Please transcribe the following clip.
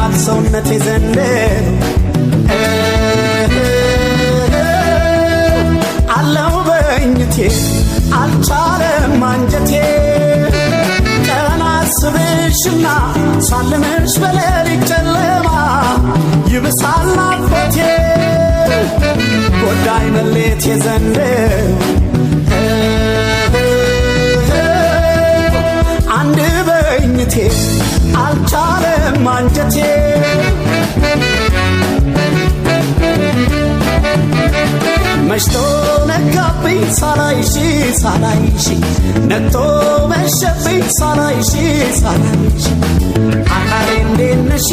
ይጮሃል ሰውነቴ ዘንድ አለው በእኝቴ አልቻለም አንጀቴ ቀና ስብሽና ሳልምሽ በሌሊት ጨለማ ይብሳል ናፍቆቴ ጎዳኝ መሌቴ ዘንድ አንድ በእኝቴ አልቻለም አንጀቴ መሽቶ ነጋብኝ ሳላይሽ ሳላይሽ ነግቶ መሸብኝ ሳላይሽ ሳላይሽ አካሌ እንዴት ነሽ